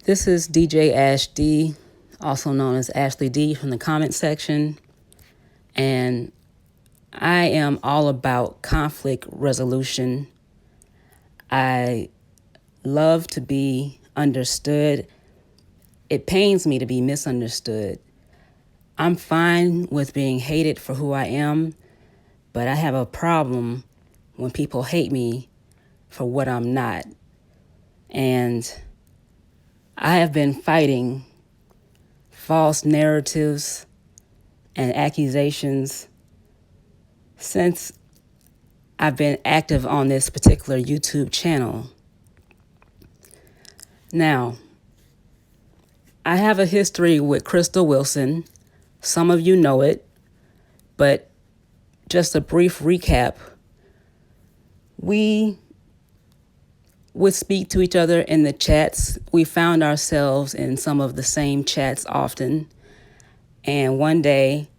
This is DJ Ash D, also known as Ashley D from the comment section. And I am all about conflict resolution. I love to be understood. It pains me to be misunderstood. I'm fine with being hated for who I am, but I have a problem when people hate me for what I'm not. And I have been fighting false narratives and accusations since I've been active on this particular YouTube channel. Now, I have a history with Crystal Wilson. Some of you know it, but just a brief recap. We would speak to each other in the chats. We found ourselves in some of the same chats often. And one day,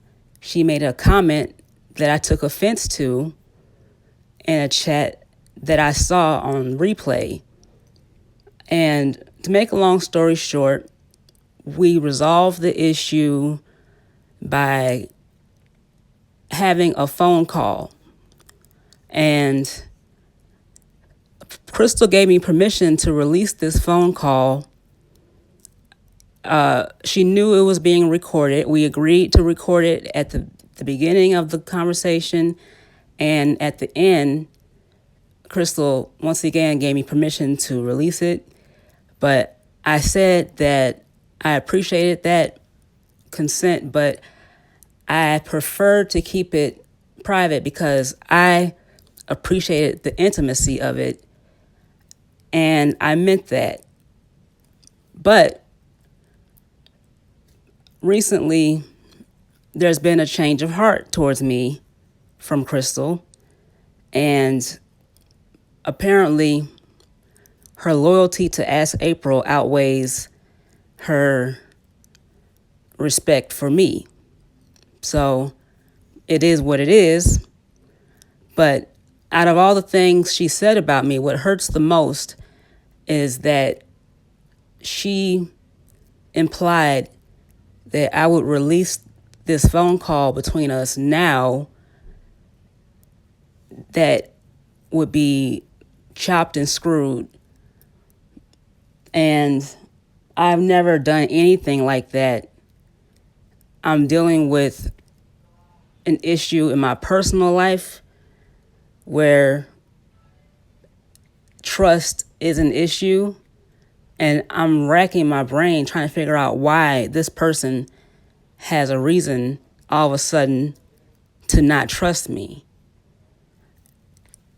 she made a comment that I took offense to in a chat that I saw on replay. And to make a long story short, we resolved the issue by having a phone call. And Crystal gave me permission to release this phone call. She knew it was being recorded. We agreed to record it at the beginning of the conversation, and at the end, Crystal once again gave me permission to release it. But I said that I appreciated that consent, but I preferred to keep it private because I appreciated the intimacy of it, and I meant that. But recently, there's been a change of heart towards me from Crystal, and apparently her loyalty to Ask April outweighs her respect for me. So it is what it is. But out of all the things she said about me, what hurts the most is that she implied that I would release this phone call between us now that would be chopped and screwed. And I've never done anything like that. I'm dealing with an issue in my personal life where trust is an issue, and I'm racking my brain trying to figure out why this person has a reason all of a sudden to not trust me.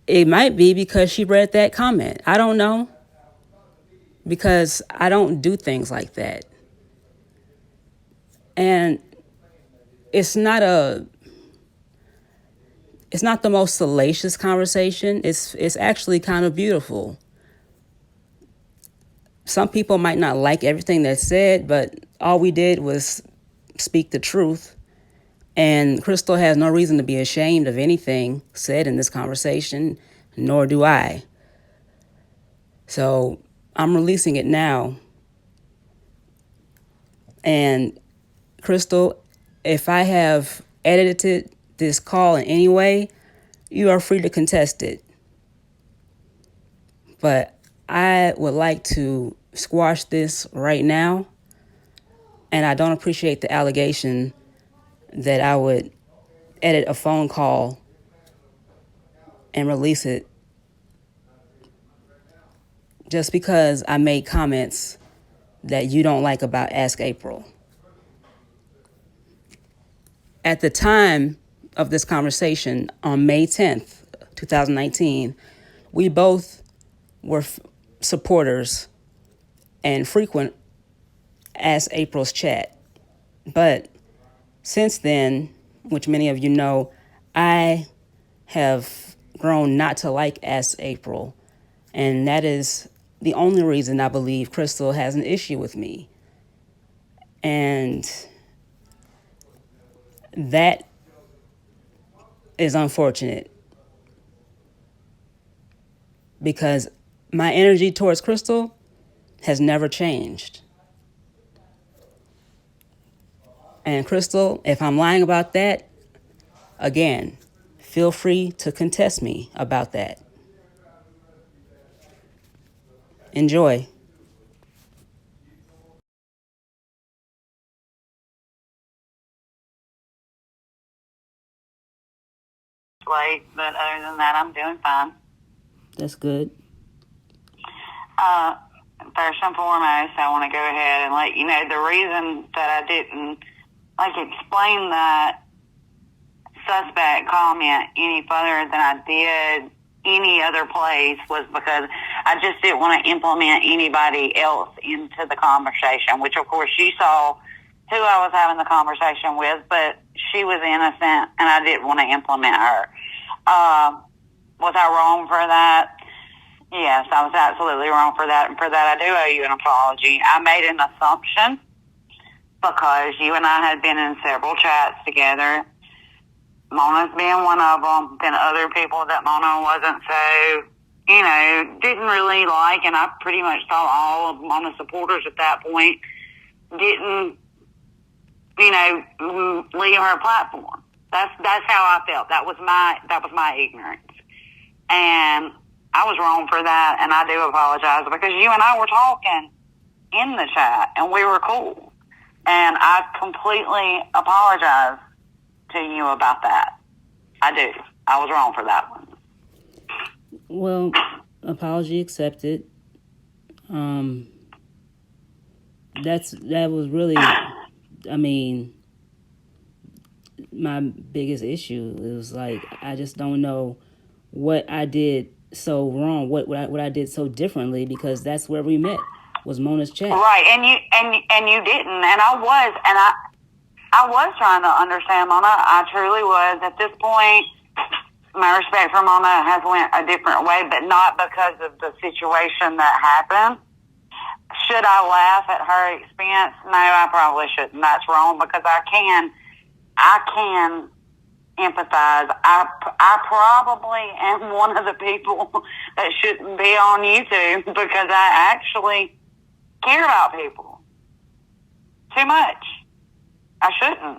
It might be because she read that comment. I don't know, because I don't do things like that. And it's not the most salacious conversation. It's actually kind of beautiful. Some people might not like everything that's said, but all we did was speak the truth. And Crystal has no reason to be ashamed of anything said in this conversation, nor do I. So I'm releasing it now. And Crystal, if I have edited this call in any way, you are free to contest it. But I would like to squash this right now. And I don't appreciate the allegation that I would edit a phone call and release it just because I made comments that you don't like about Ask April. At the time of this conversation, on May 10th, 2019, we both were supporters and frequent Ask April's chat. But since then, which many of you know, I have grown not to like Ask April. And that is the only reason I believe Crystal has an issue with me. And that is unfortunate because my energy towards Crystal has never changed. And Crystal, if I'm lying about that, again, feel free to contest me about that. Enjoy. Late, but other than that, I'm doing fine. That's good. First and foremost, I want to go ahead and let you know the reason that I didn't explain that suspect comment any further than I did any other place was because I just didn't want to implement anybody else into the conversation, which of course you saw who I was having the conversation with, but she was innocent and I didn't want to implement her. Was I wrong for that? Yes, I was absolutely wrong for that, and for that I do owe you an apology. I made an assumption because you and I had been in several chats together, Mona's being one of them, then other people that Mona wasn't so, didn't really like, and I pretty much thought all of Mona's supporters at that point didn't, leave her platform. That's how I felt. That was my ignorance. And I was wrong for that, and I do apologize because you and I were talking in the chat, and we were cool. And I completely apologize to you about that. I do. I was wrong for that one. Well, apology accepted. That was really, my biggest issue. It was like, I just don't know what I did so wrong, what I did so differently, because that's where we met, was Mona's chat. Right, and you didn't, and I was trying to understand Mona. I truly was. At this point, my respect for Mona has went a different way, but not because of the situation that happened. Should I laugh at her expense? No, I probably shouldn't. That's wrong because I can empathize. I probably am one of the people that shouldn't be on YouTube because I actually care about people too much. I shouldn't.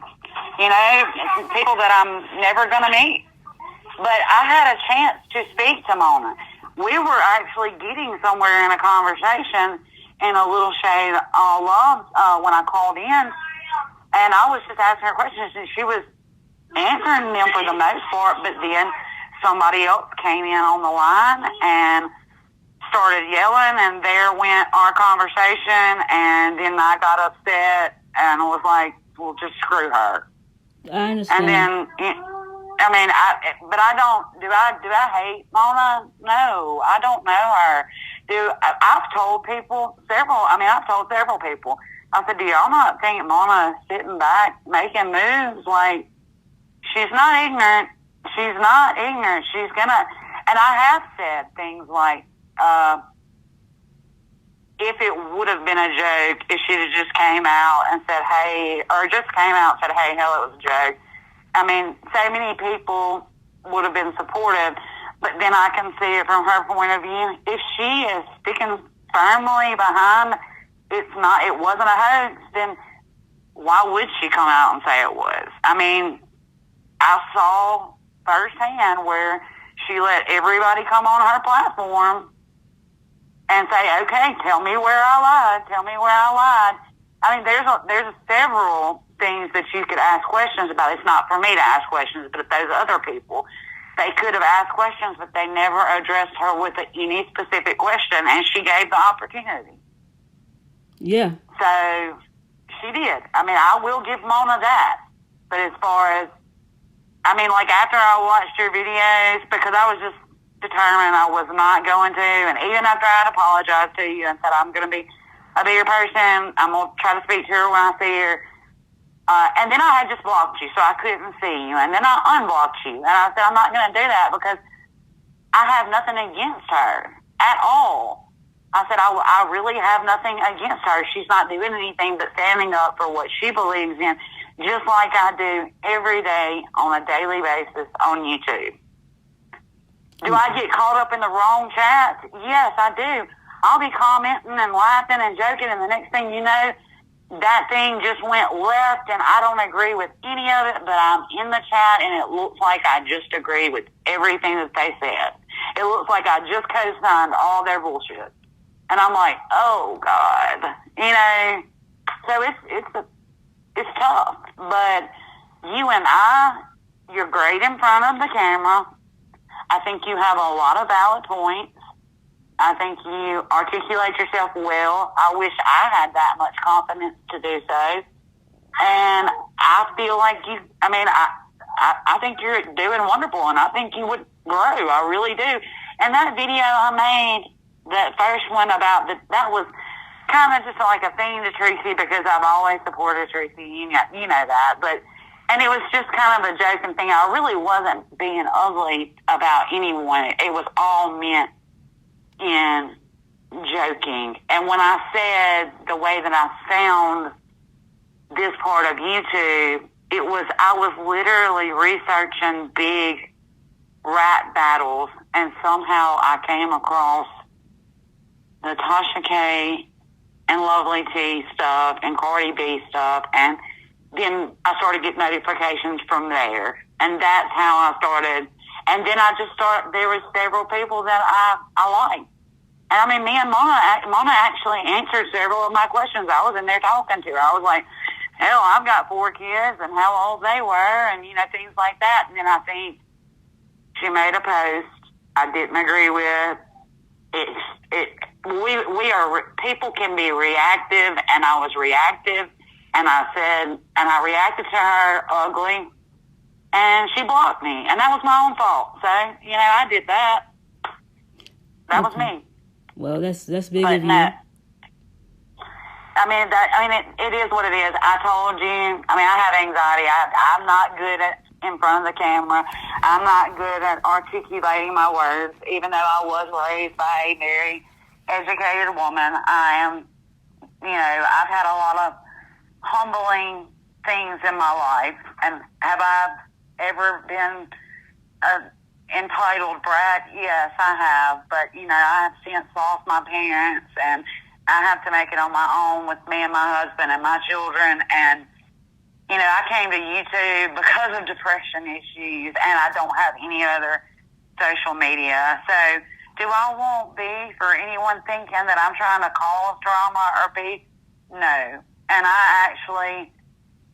People that I'm never going to meet. But I had a chance to speak to Mona. We were actually getting somewhere in a conversation in a little shade of love when I called in. And I was just asking her questions, and she was answering them for the most part, but then somebody else came in on the line and started yelling, and there went our conversation, and then I got upset and was like, well, just screw her. I understand. And then, but I don't, do I hate Mona? No, I don't know her. I've told several people, I said, do y'all not think Mona sitting back making moves? Like, she's not ignorant. She's not ignorant. She's gonna, and I have said things like, if it would have been a joke, if she'd have just came out and said, hey, or just came out and said, hey, hell, it was a joke. So many people would have been supportive, but then I can see it from her point of view. If she is sticking firmly behind it wasn't a hoax, then why would she come out and say it was? I saw firsthand where she let everybody come on her platform and say, okay, tell me where I lied. There's several things that you could ask questions about. It's not for me to ask questions, but if those other people, they could have asked questions, but they never addressed her with any specific question, and she gave the opportunity. Yeah. So she did. I will give Mona that. But as far as, after I watched your videos, because I was just determined I was not going to, and even after I had apologized to you and said I'm going to be a bigger person, I'm going to try to speak to her when I see her, and then I had just blocked you so I couldn't see you, and then I unblocked you, and I said I'm not going to do that because I have nothing against her at all. I said I really have nothing against her. She's not doing anything but standing up for what she believes in, just like I do every day on a daily basis on YouTube. Do I get caught up in the wrong chats? Yes, I do. I'll be commenting and laughing and joking, and the next thing you know, that thing just went left, and I don't agree with any of it, but I'm in the chat, and it looks like I just agree with everything that they said. It looks like I just co-signed all their bullshit. And I'm like, oh, God. You know, so it's tough. But you and you're great in front of the camera. I think you have a lot of valid points. I think you articulate yourself well. I wish I had that much confidence to do so. And I feel like I think you're doing wonderful, and I think you would grow. I really do. And that video I made, that first one about that was kind of just like a thing to Tracy, because I've always supported Tracy. You know that. And it was just kind of a joking thing. I really wasn't being ugly about anyone. It was all meant in joking. And when I said the way that I found this part of YouTube, I was literally researching big rap battles, and somehow I came across the Tasha K and Lovely T stuff and Cardi B stuff, and then I started getting notifications from there. And that's how I started. And then there were several people that I liked. And I mean, me and Mona actually answered several of my questions. I was in there talking to her. I was like, hell, I've got 4 kids and how old they were, and, things like that. And then I think she made a post I didn't agree with. People can be reactive, and I was reactive. And I reacted to her ugly, and she blocked me. And that was my own fault. So, I did that. That was me. Well, that's big but of you. No, it is what it is. I told you, I have anxiety. I'm not good in front of the camera. I'm not good at articulating my words, even though I was raised by a very educated woman. I am, I've had a lot of humbling things in my life. And have I ever been an entitled brat? Yes, I have. But, I have since lost my parents, and I have to make it on my own with me and my husband and my children. And, I came to YouTube because of depression issues, and I don't have any other social media. So do I want beef or anyone thinking that I'm trying to cause drama or beef? No. And I actually,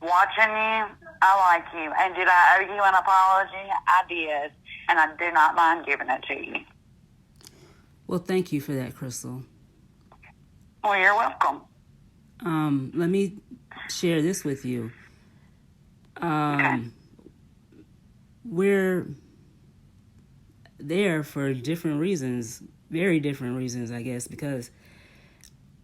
watching you, I like you. And did I owe you an apology? I did. And I do not mind giving it to you. Well, thank you for that, Crystal. Well, you're welcome. Let me share this with you. Okay. We're there for different reasons, very different reasons, I guess, because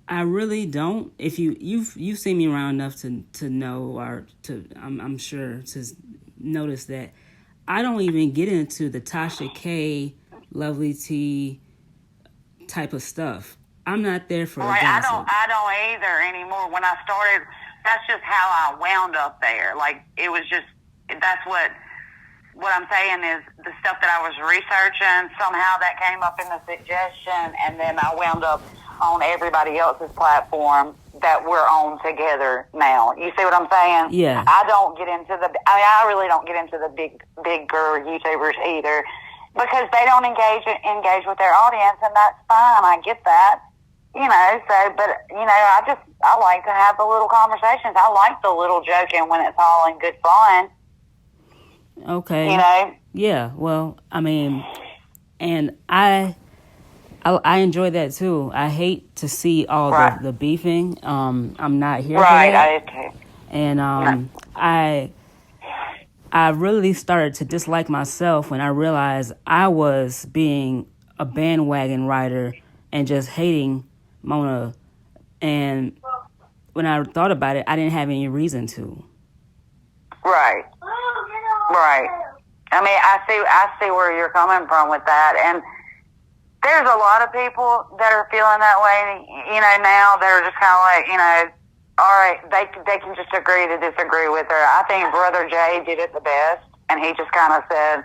I really don't. If you've seen me around enough to know, or I'm sure to notice that I don't even get into the Tasha K, Lovely T type of stuff. I'm not there for right. gossip. I don't either anymore. When I started, that's just how I wound up there. Like, it was just, that's what I'm saying is the stuff that I was researching, somehow that came up in the suggestion, and then I wound up on everybody else's platform that we're on together now. You see what I'm saying? Yeah. I really don't get into the bigger YouTubers either, because they don't engage with their audience, and that's fine. I get that. I like to have the little conversations. I like the little joking when it's all in good fun. Okay. Yeah, well, and I enjoy that too. I hate to see all the beefing. I'm not here for that. I do too. And I really started to dislike myself when I realized I was being a bandwagon rider and just hating Mona. And when I thought about it, I didn't have any reason to. Right. I see where you're coming from with that. And there's a lot of people that are feeling that way, now. They're just kind of like, all right, they can just agree to disagree with her. I think Brother Jay did it the best, and he just kind of said,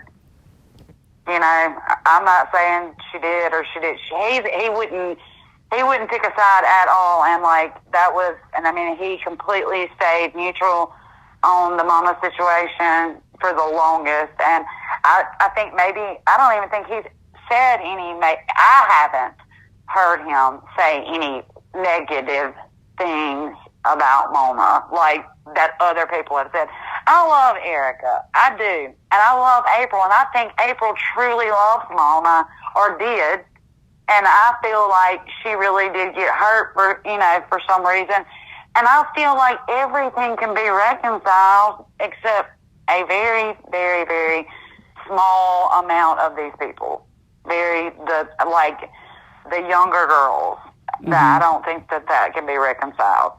I'm not saying she did or she did. He he wouldn't pick a side at all, and like that was, and I mean, he completely stayed neutral on the mama situation for the longest, and I think maybe, I don't even think he's said any, I haven't heard him say any negative things about Mona, like that other people have said. I love Erica. I do. And I love April. And I think April truly loves Mona, or did. And I feel like she really did get hurt for some reason. And I feel like everything can be reconciled except a very, very, very small amount of these people. The younger girls. Mm-hmm. That I don't think that can be reconciled.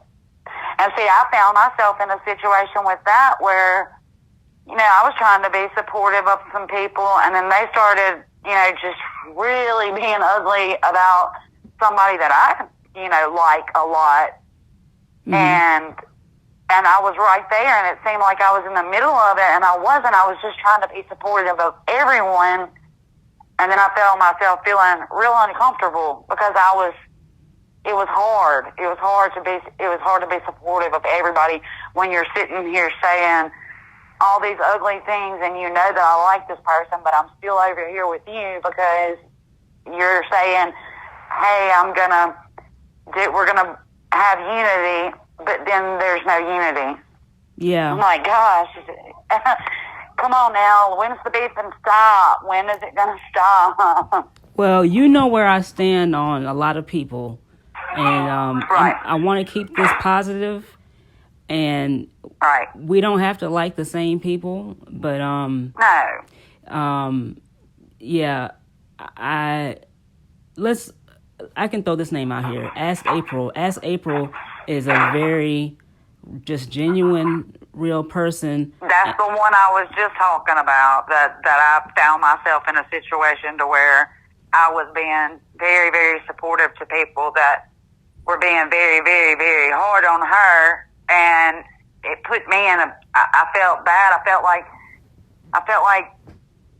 And see, I found myself in a situation with that where, I was trying to be supportive of some people, and then they started, just really being ugly about somebody that I, like a lot. Mm-hmm. And I was right there, and it seemed like I was in the middle of it, and I wasn't. I was just trying to be supportive of everyone, and then I found myself feeling real uncomfortable because it was hard. It was hard to be supportive of everybody when you're sitting here saying all these ugly things, and you know that I like this person, but I'm still over here with you because you're saying, hey, we're gonna have unity, but then there's no unity. Yeah. Oh my gosh. Come on now. When's the beefing stop? When is it gonna stop? Well, you know where I stand on a lot of people. And right. I want to keep this positive, and right. We don't have to like the same people, but no. Yeah, I can throw this name out here. Ask April. Ask April is a very just genuine, real person. That's the one I was just talking about. That I found myself in a situation to where I was being very, very supportive to people that were being very, very, very hard on her, and it put me in I felt bad. I felt like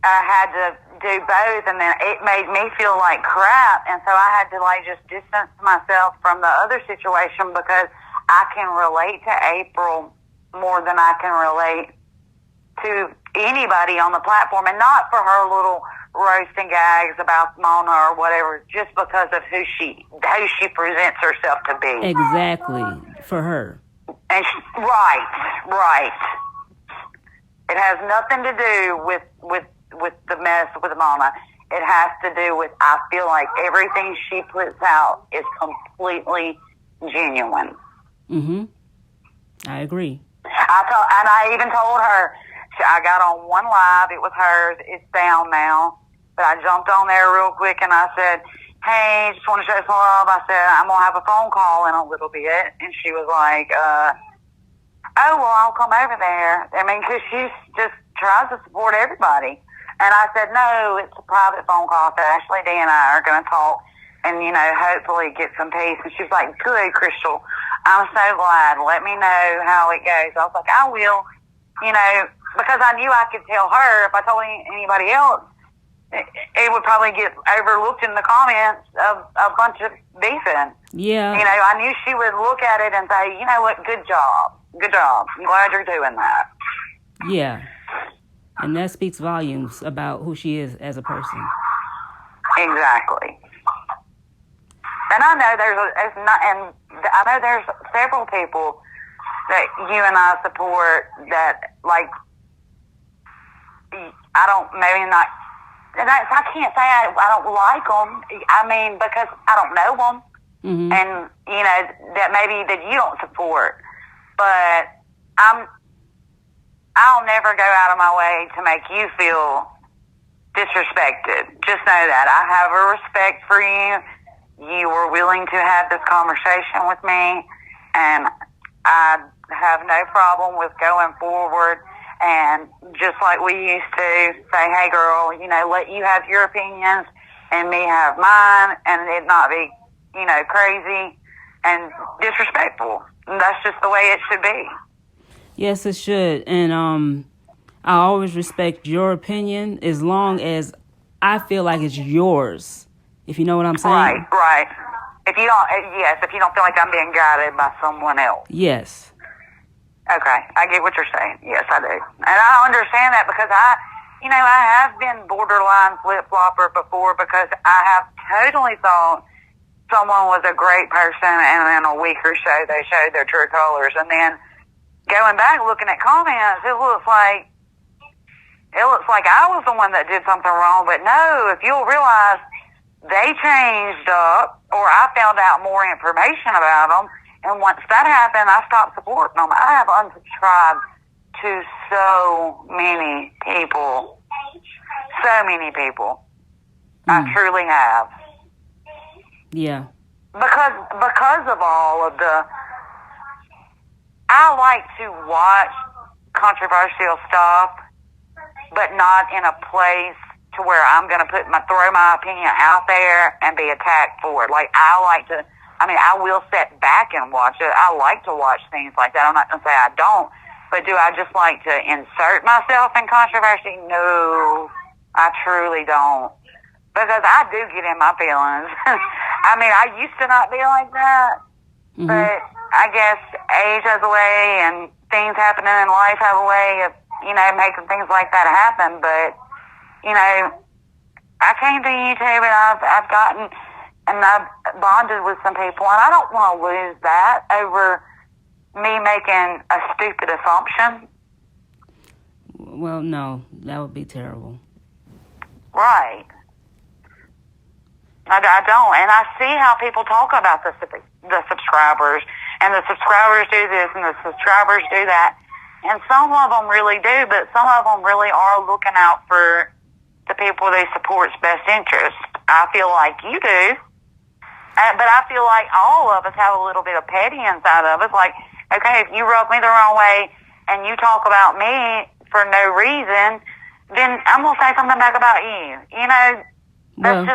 I had to do both, and then it made me feel like crap, and so I had to just distance myself from the other situation because I can relate to April more than I can relate to anybody on the platform, and not for her little roasting gags about Mona or whatever, just because of who she presents herself to be. Exactly, for her. And right. It has nothing to do with the mess with Mona. It has to do with, I feel like everything she puts out is completely genuine. Mm-hmm. I agree. I even told her, I got on one live, it was hers, it's down now. But I jumped on there real quick and I said, hey, just want to show some love. I said, I'm going to have a phone call in a little bit. And she was like, oh, well, I'll come over there. I mean, because she just tries to support everybody. And I said, no, it's a private phone call. So Ashley D and I are going to talk and, hopefully get some peace. And she was like, good, Crystal. I'm so glad. Let me know how it goes. I was like, I will, because I knew I could tell her if I told anybody else, it would probably get overlooked in the comments of a bunch of beefing. Yeah. I knew she would look at it and say, you know what, good job. I'm glad you're doing that. Yeah. And that speaks volumes about who she is as a person. Exactly. And I know there's several people that you and I support that, I can't say I don't like them. I mean, because I don't know them. Mm-hmm. And, that maybe that you don't support. But I'll never go out of my way to make you feel disrespected. Just know that. I have a respect for you. You were willing to have this conversation with me. And I have no problem with going forward. And just like we used to say, hey, girl, let you have your opinions and me have mine, and it not be, crazy and disrespectful. And that's just the way it should be. Yes, it should. And I always respect your opinion as long as I feel like it's yours, if you know what I'm saying. Right. If you don't, yes, if you don't feel like I'm being guided by someone else. Yes. Okay, I get what you're saying. Yes, I do. And I understand that because I have been borderline flip-flopper before because I have totally thought someone was a great person and then a week or so they showed their true colors. And then going back looking at comments, it looks like I was the one that did something wrong. But no, if you'll realize they changed up or I found out more information about them. And once that happened, I stopped supporting them. I have unsubscribed to so many people. So many people. I truly have. Yeah. Because of all of the... I like to watch controversial stuff, but not in a place to where I'm going to throw my opinion out there and be attacked for it. Like, I will sit back and watch it. I like to watch things like that. I'm not going to say I don't. But do I just like to insert myself in controversy? No, I truly don't. Because I do get in my feelings. I used to not be like that. Mm-hmm. But I guess age has a way and things happening in life have a way of, making things like that happen. But, I came to YouTube and I've gotten... And I've bonded with some people, and I don't want to lose that over me making a stupid assumption. Well, no, that would be terrible. Right. I don't. And I see how people talk about the subscribers, and the subscribers do this, and the subscribers do that. And some of them really do, but some of them really are looking out for the people they support's best interest. I feel like you do. But I feel like all of us have a little bit of petty inside of us. Like, okay, if you rub me the wrong way and you talk about me for no reason, then I'm going to say something back about you. That's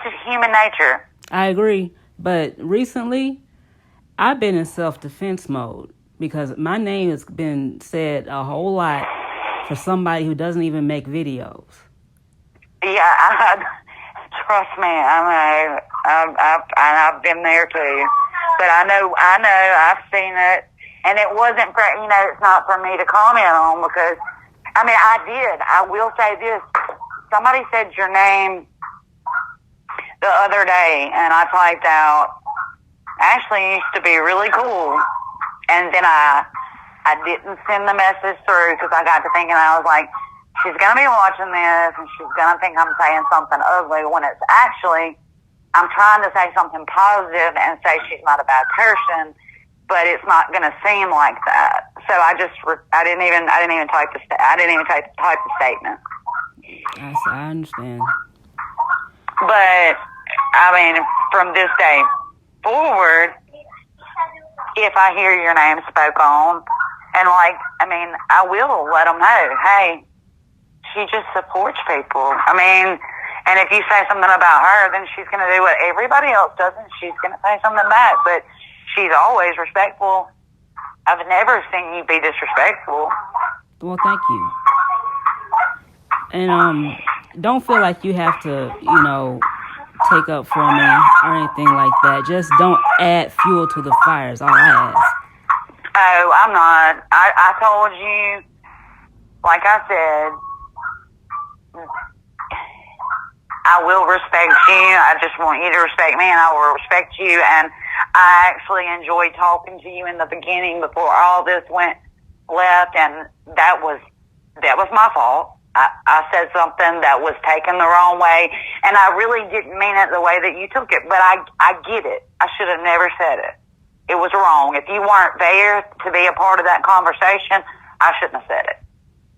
just human nature. I agree. But recently, I've been in self-defense mode because my name has been said a whole lot for somebody who doesn't even make videos. Yeah, trust me, I've been there too. But I know, I've seen it, and it wasn't for, it's not for me to comment on because, I did. I will say this. Somebody said your name the other day, and I typed out, Ashley used to be really cool. And then I didn't send the message through because I got to thinking, I was like, she's going to be watching this and she's going to think I'm saying something ugly when it's actually, I'm trying to say something positive and say she's not a bad person, but it's not going to seem like that. So I didn't even type the statement. Yes, I understand. But, from this day forward, if I hear your name spoke on, and I will let them know, hey, she just supports people. And if you say something about her, then she's going to do what everybody else does, and she's going to say something back. But she's always respectful. I've never seen you be disrespectful. Well, thank you. And don't feel like you have to, take up for me or anything like that. Just don't add fuel to the fire is all I ask. Oh, I'm not. I told you, like I said, I will respect you. I just want you to respect me, and I will respect you. And I actually enjoyed talking to you in the beginning before all this went left, and that was my fault. I said something that was taken the wrong way, and I really didn't mean it the way that you took it, but I get it. I should have never said it. It was wrong. If you weren't there to be a part of that conversation, I shouldn't have said it.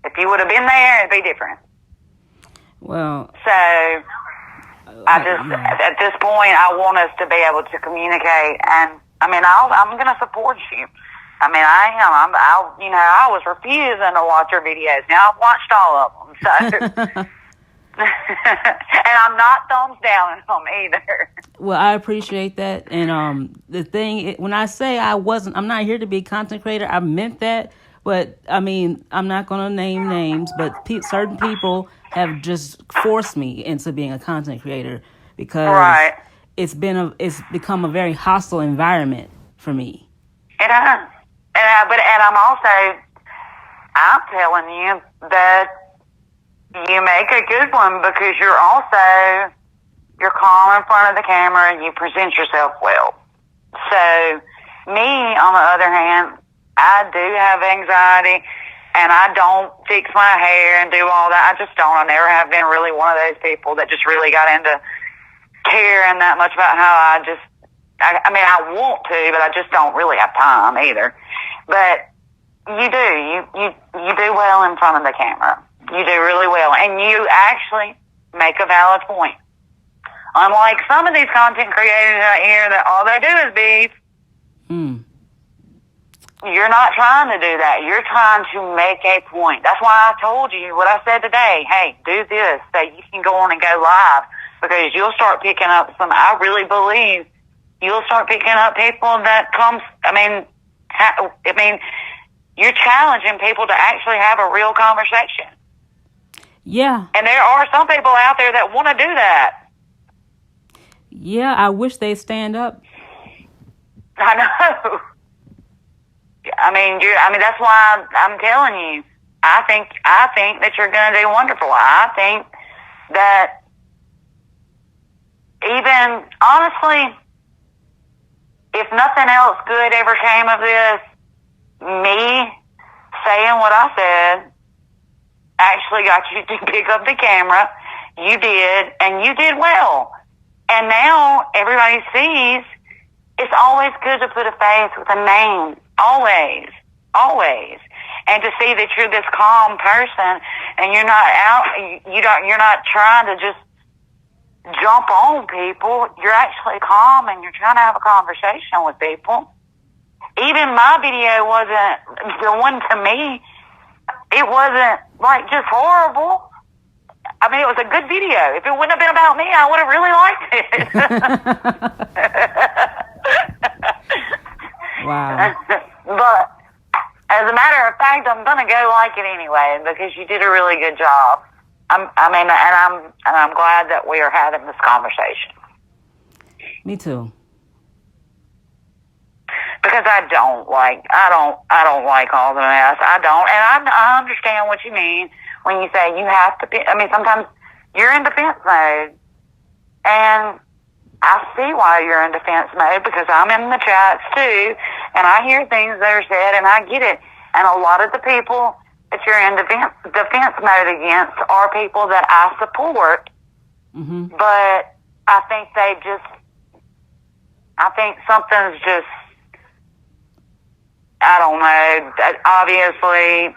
If you would have been there, it'd be different. Well, so at this point, I want us to be able to communicate, and I'm going to support you. I am. I was refusing to watch your videos. Now I've watched all of them, so. And I'm not thumbs down on them either. Well, I appreciate that. And the thing, when I say I'm not here to be a content creator, I meant that. But, I'm not going to name names, but certain people have just forced me into being a content creator because it's become a very hostile environment for me. It has. I'm telling you that you make a good one because you're calm in front of the camera and you present yourself well. So, me, on the other hand, I do have anxiety and I don't fix my hair and do all that. I just don't. I never have been really one of those people that just really got into caring that much about how I want to, but I just don't really have time either. But you do. You do well in front of the camera. You do really well. And you actually make a valid point. Unlike some of these content creators out here that all they do is beef. You're not trying to do that. You're trying to make a point. That's why I told you what I said today. Hey, do this so you can go on and go live because you'll start picking up I really believe you'll start picking up people that you're challenging people to actually have a real conversation. Yeah. And there are some people out there that want to do that. Yeah, I wish they'd stand up. I know. That's why I'm telling you. I think that you're going to do wonderful. I think that even, honestly, if nothing else good ever came of this, me saying what I said actually got you to pick up the camera. You did, and you did well. And now everybody sees it's always good to put a face with a name. Always. Always. And to see that you're this calm person and you're not trying to just jump on people. You're actually calm and you're trying to have a conversation with people. Even my video wasn't, the one to me, it wasn't like just horrible. I mean, it was a good video. If it wouldn't have been about me, I would have really liked it. Wow. But as a matter of fact, I'm gonna go like it anyway because you did a really good job. I'm glad that we are having this conversation. Me too. Because I don't like all the mess. I don't, and I understand what you mean when you say you have to be. I mean, sometimes you're in defense mode, and I see why you're in defense mode because I'm in the chats too, and I hear things that are said, and I get it. And a lot of the people that you're in defense mode against are people that I support, but I think something's just, I don't know. Obviously,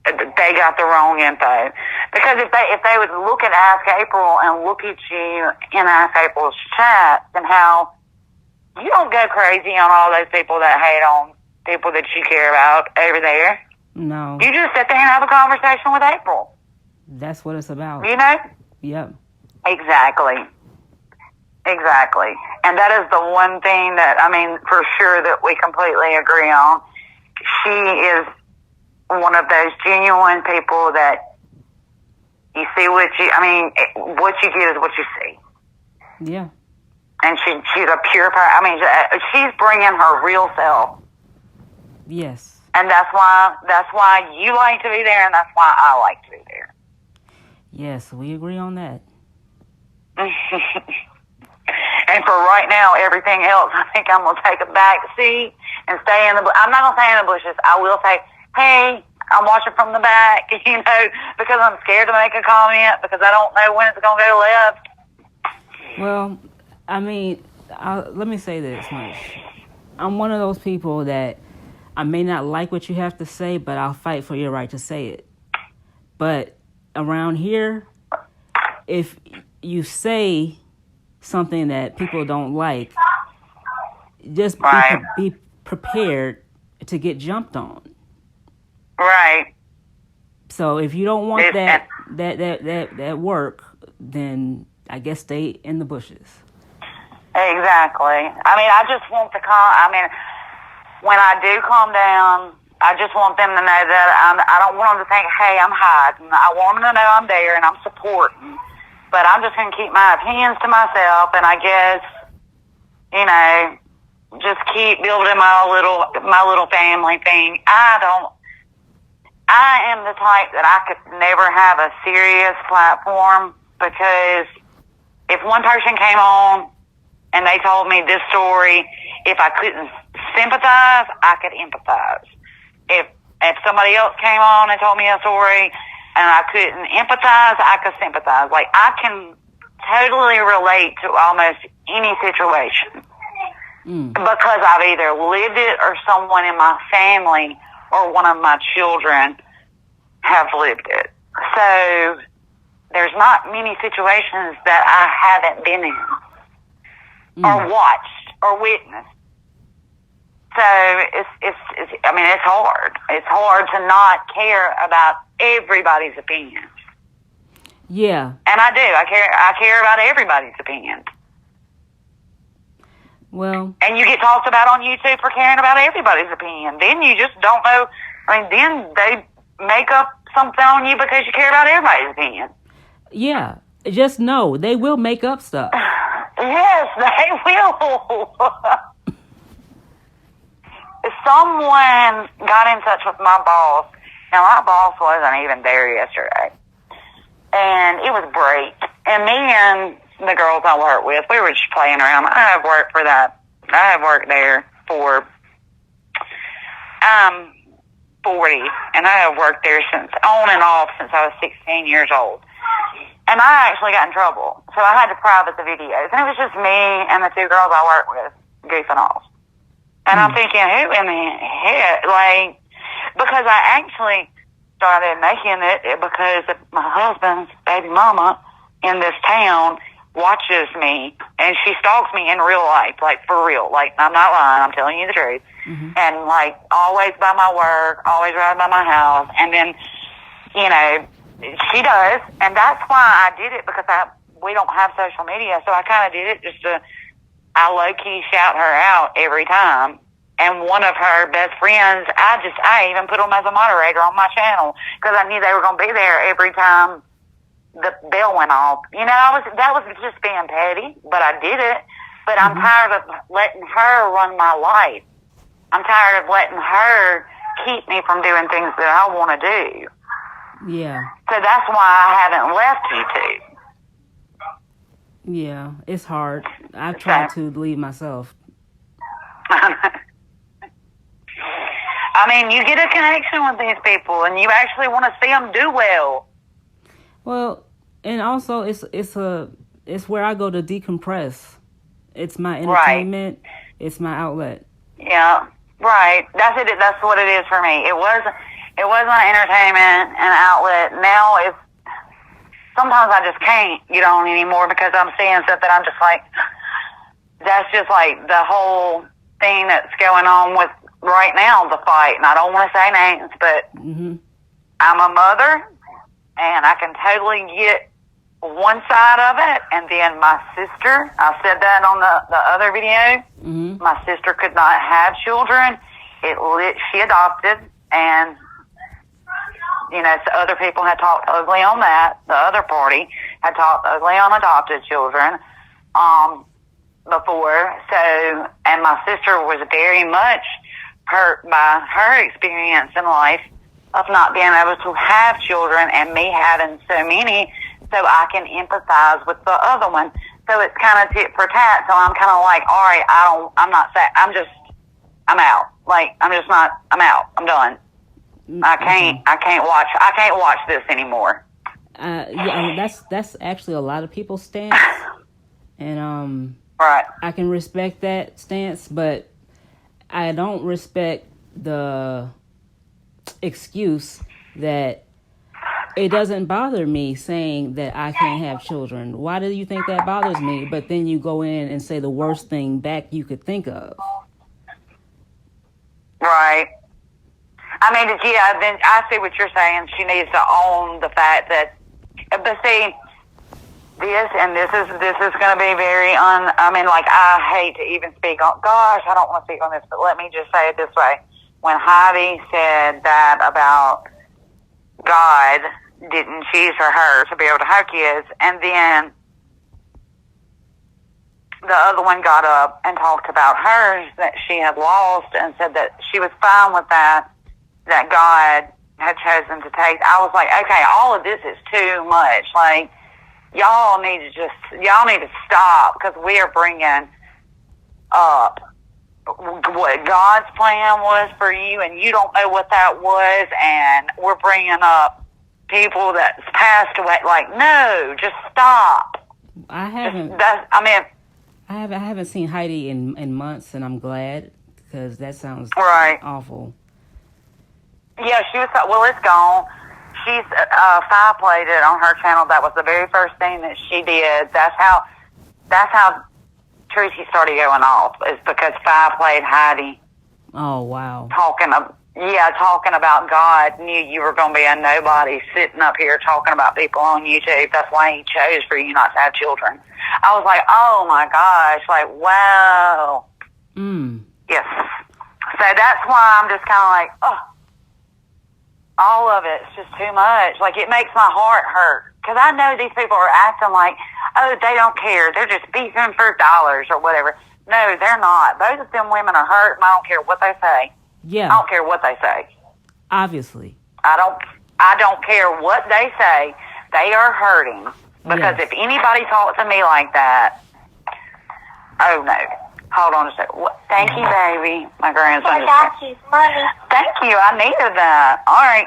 they got the wrong info. Because if they would look at Ask April and look at you in Ask April's chat and how you don't go crazy on all those people that hate on people that you care about over there. No. You just sit there and have a conversation with April. That's what it's about. You know? Yep. Exactly. And that is the one thing that, I mean, for sure that we completely agree on. She is one of those genuine people that you see what you get is what you see. Yeah. And she's a pure, she's bringing her real self. Yes. And that's why you like to be there, and that's why I like to be there. Yes, we agree on that. And for right now, everything else, I think I'm going to take a back seat and stay in the I'm not going to stay in the bushes. I will say, hey, I'm watching from the back, because I'm scared to make a comment because I don't know when it's going to go left. Well, I mean, let me say this much. I'm one of those people that I may not like what you have to say, but I'll fight for your right to say it. But around here, if you say something that people don't like, just be prepared to get jumped on. Right. So if you don't want that work, then I guess stay in the bushes. Exactly. I mean, I just want when I do calm down, I just want them to know that I don't want them to think, hey, I'm hiding. I want them to know I'm there and I'm supporting. But I'm just going to keep my opinions to myself, and I guess, you know, just keep building my little family thing. I am the type that I could never have a serious platform, because if one person came on and they told me this story, if I couldn't sympathize, I could empathize. If somebody else came on and told me a story and I couldn't empathize, I could sympathize. Like, I can totally relate to almost any situation because I've either lived it or someone in my family or one of my children have lived it. So there's not many situations that I haven't been in or watched or witnessed. So it's hard. It's hard to not care about everybody's opinions. Yeah. And I do. I care about everybody's opinions. Well. And you get talked about on YouTube for caring about everybody's opinion. Then you just don't know. I mean, then they make up something on you because you care about everybody's opinion. Yeah. Just know they will make up stuff. Yes, they will. Someone got in touch with my boss. Now, my boss wasn't even there yesterday. And it was break. And me and the girls I work with, we were just playing around. I have worked there for 40. And I have worked there on and off since I was 16 years old. And I actually got in trouble. So I had to private the videos. And it was just me and the two girls I work with goofing off. And I'm thinking, who in the heck? Like, because I actually started making it because my husband's baby mama in this town watches me, and she stalks me in real life, like, for real. Like, I'm not lying. I'm telling you the truth. And, like, always by my work, always right by my house. And then, you know, she does. And that's why I did it, because we don't have social media. So I kind of did it just to, I low-key shout her out every time. And one of her best friends, I even put them as a moderator on my channel because I knew they were going to be there every time the bell went off. You know, that was just being petty, but I did it. But I'm tired of letting her run my life. I'm tired of letting her keep me from doing things that I want to do. Yeah. So that's why I haven't left YouTube. Yeah, it's hard. I've tried to leave myself. I mean, you get a connection with these people, and you actually want to see them do well. Well, and also it's where I go to decompress. It's my entertainment. Right. It's my outlet. Yeah, right. That's it. That's what it is for me. It was my entertainment and outlet. Now it's sometimes I just can't get on anymore because I'm seeing stuff that I'm just like, that's just like the whole thing that's going on with right now, the fight. And I don't want to say names, but I'm a mother, and I can totally get one side of it. And then my sister, I said that on the other video, my sister could not have children. She adopted, and you know, so other people had talked ugly on that. The other party had talked ugly on adopted children before. So, and my sister was very much hurt by her experience in life of not being able to have children and me having so many, so I can empathize with the other one. So it's kind of tit for tat. So I'm kind of like, all right, I'm out. Like, I'm out. I'm done. I can't watch this anymore. Yeah, that's actually a lot of people's stance. And right. I can respect that stance, but I don't respect the excuse that it doesn't bother me saying that I can't have children. Why do you think that bothers me? But then you go in and say the worst thing back you could think of. Right. I mean, yeah, then I see what you're saying. She needs to own the fact that, but see, this is going to be very I hate to even speak on, gosh, I don't want to speak on this, but let me just say it this way. When Heidi said that about God didn't choose for her to be able to have kids. And then the other one got up and talked about hers that she had lost and said that she was fine with that God had chosen to take. I was like, okay, all of this is too much. Like, y'all need to stop, because we are bringing up what God's plan was for you, and you don't know what that was, and we're bringing up people that's passed away. Like, no, just stop. I haven't seen Heidi in months, and I'm glad, because that sounds awful. Yeah, she was. Well, it's gone. She's played it on her channel. That was the very first thing that she did. That's how Tracy started going off, is because played Heidi. Oh, wow. Talking about God knew you were going to be a nobody, sitting up here talking about people on YouTube. That's why he chose for you not to have children. I was like, oh my gosh, like, wow. Yes. So that's why I'm just kind of like, oh, all of it's just too much. Like, it makes my heart hurt. Because I know these people are acting like, oh, they don't care. They're just beefing for dollars or whatever. No, they're not. Both of them women are hurt, and I don't care what they say. Yeah. I don't care what they say. Obviously. I don't care what they say. They are hurting. Because if anybody talks to me like that, oh no. Hold on a second. Thank you, baby. My grandson. I got you, money. Thank you. I needed that. All right.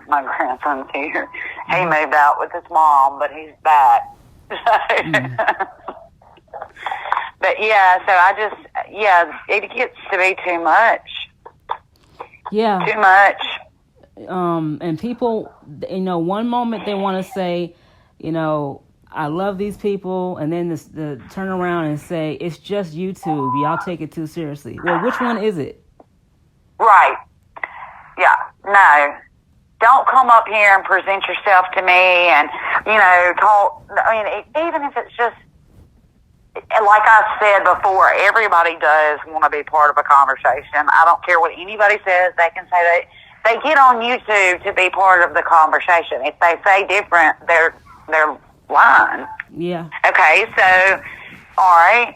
My grandson's here. He moved out with his mom, but he's back. But yeah, so it gets to be too much. Yeah. Too much. And people, one moment they want to say, I love these people, and then the turn around and say, it's just YouTube. Y'all take it too seriously. Well, which one is it? Right. Yeah. No. Don't come up here and present yourself to me and, talk. I mean, even if it's just, like I said before, everybody does want to be part of a conversation. I don't care what anybody says. They can say they get on YouTube to be part of the conversation. If they say different, they're lying. Yeah. Okay, so, all right,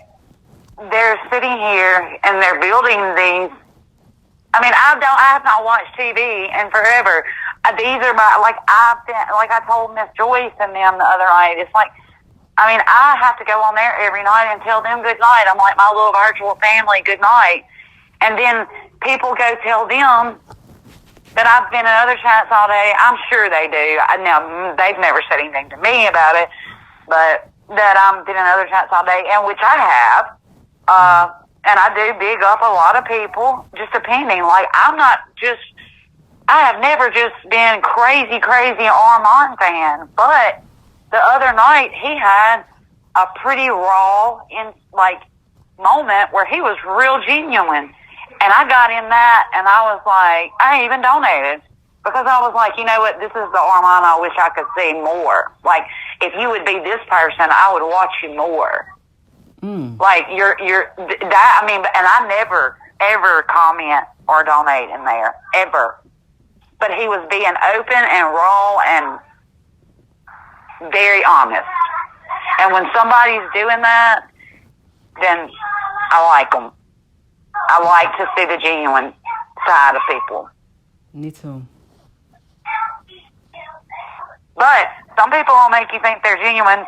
they're sitting here and they're building these. I mean, I have not watched TV in forever. These are I told Miss Joyce and them the other night. It's like, I mean, I have to go on there every night and tell them good night. I'm like my little virtual family good night. And then people go tell them that I've been in other chats all day. I'm sure they do. Now, they've never said anything to me about it, but that I've been in other chats all day, and which I have. And I do big up a lot of people, just depending. Like, I have never just been crazy Armand fan, but the other night he had a pretty raw moment where he was real genuine. And I got in that, and I was like, I even donated. Because I was like, you know what, this is the Armand I wish I could see more. Like, if you would be this person, I would watch you more. Like, and I never, ever comment or donate in there, ever. But he was being open and raw and very honest. And when somebody's doing that, then I like them. I like to see the genuine side of people. Me too. But some people will make you think they're genuine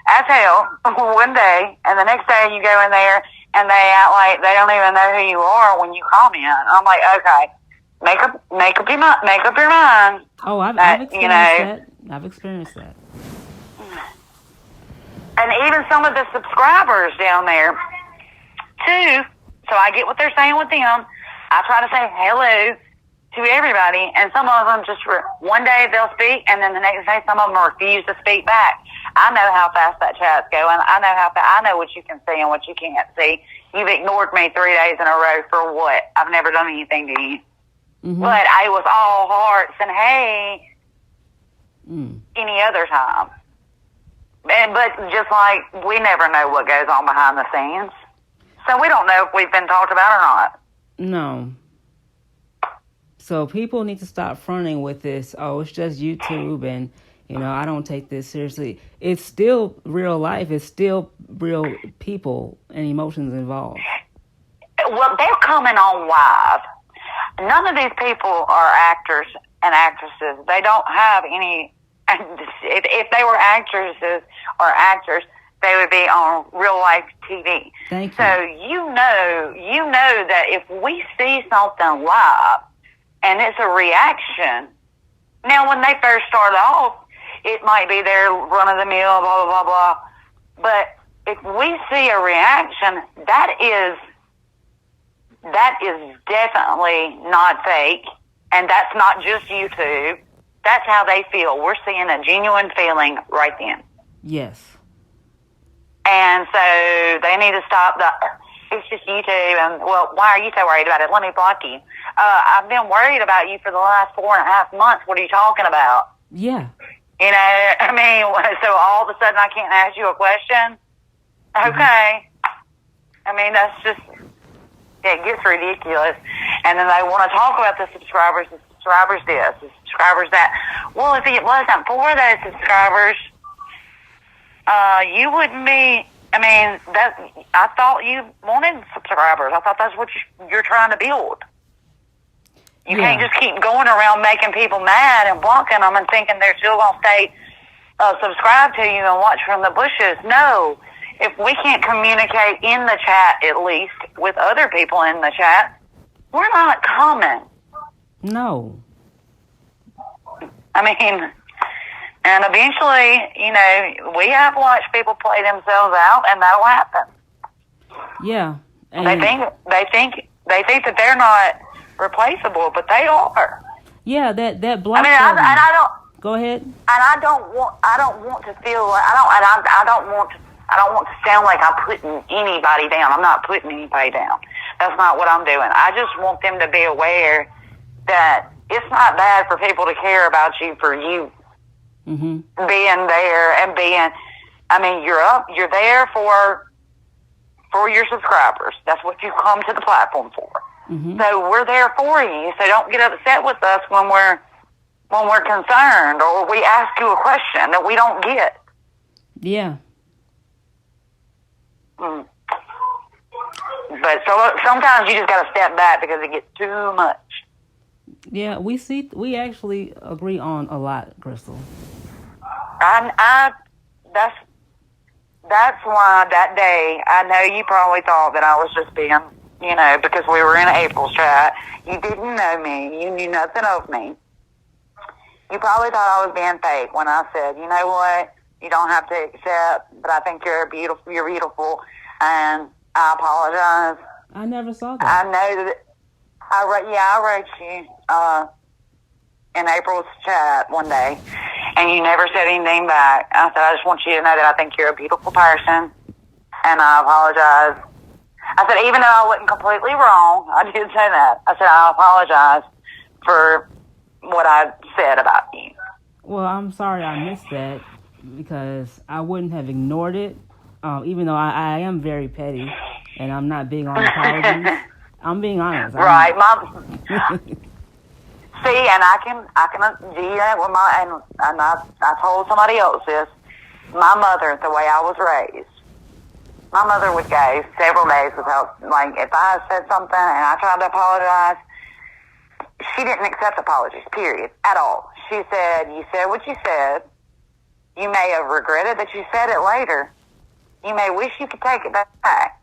as hell one day, and the next day you go in there and they act like they don't even know who you are when you comment. I'm like, okay, make up your mind. Oh, I've experienced that. I've experienced that. And even some of the subscribers down there too. So I get what they're saying with them. I try to say hello to everybody, and some of them just one day they'll speak, and then the next day some of them refuse to speak back. I know how fast that chat's going. I know what you can see and what you can't see. You've ignored me 3 days in a row for what? I've never done anything to you. Mm-hmm. But I was all hearts and hey any other time. But just like we never know what goes on behind the scenes. So we don't know if we've been talked about or not. No. So people need to stop fronting with this. Oh, it's just YouTube, and I don't take this seriously. It's still real life. It's still real people and emotions involved. Well, they're coming on live. None of these people are actors and actresses. They don't have any. If they were actresses or actors, they would be on real life TV. Thank you. So you know that if we see something live and it's a reaction. Now, when they first start off, it might be their run of the mill, blah blah blah blah. But if we see a reaction, that is definitely not fake, and that's not just YouTube. That's how they feel. We're seeing a genuine feeling right then. Yes. And so they need to stop it's just YouTube, and, well, why are you so worried about it? Let me block you. I've been worried about you for the last 4.5 months. What are you talking about? Yeah. I mean, so all of a sudden I can't ask you a question? Okay. I mean, that's just, it gets ridiculous. And then they want to talk about the subscribers this, the subscribers that. Well, if it wasn't for those subscribers, you wouldn't be. I mean, I thought you wanted subscribers. I thought that's what you're trying to build. You can't just keep going around making people mad and blocking them and thinking they're still going to stay subscribed to you and watch from the bushes. No. If we can't communicate in the chat, at least, with other people in the chat, we're not coming. No. I mean, and eventually, we have watched people play themselves out, and that'll happen. Yeah. And they think that they're not replaceable, but they are. Yeah, that black. I mean, and I don't. Go ahead. And I don't want to feel like I don't want to sound like I'm putting anybody down. I'm not putting anybody down. That's not what I'm doing. I just want them to be aware that it's not bad for people to care about you for you being there and being. I mean, you're there for your subscribers. That's what you come to the platform for. Mm-hmm. So we're there for you. So don't get upset with us when we're concerned or we ask you a question that we don't get. Yeah. But so sometimes you just got to step back because it gets too much. Yeah, we actually agree on a lot, Crystal. That's why that day, I know you probably thought that I was just being, because we were in April's chat. You didn't know me. You knew nothing of me. You probably thought I was being fake when I said, you know what? You don't have to accept, but I think you're beautiful, and I apologize. I never saw that. I know that I wrote you in April's chat one day, and you never said anything back. I said, I just want you to know that I think you're a beautiful person, and I apologize. I said, even though I wasn't completely wrong, I did say that. I said, I apologize for what I said about you. Well, I'm sorry I missed that because I wouldn't have ignored it, even though I am very petty and I'm not big on apologies. I'm being honest. Right, Mom. See, and I can do that with and I told somebody else this. My mother, the way I was raised, my mother would go several days without, like, if I said something and I tried to apologize, she didn't accept apologies, period, at all. She said, you said what you said. You may have regretted that you said it later. You may wish you could take it back.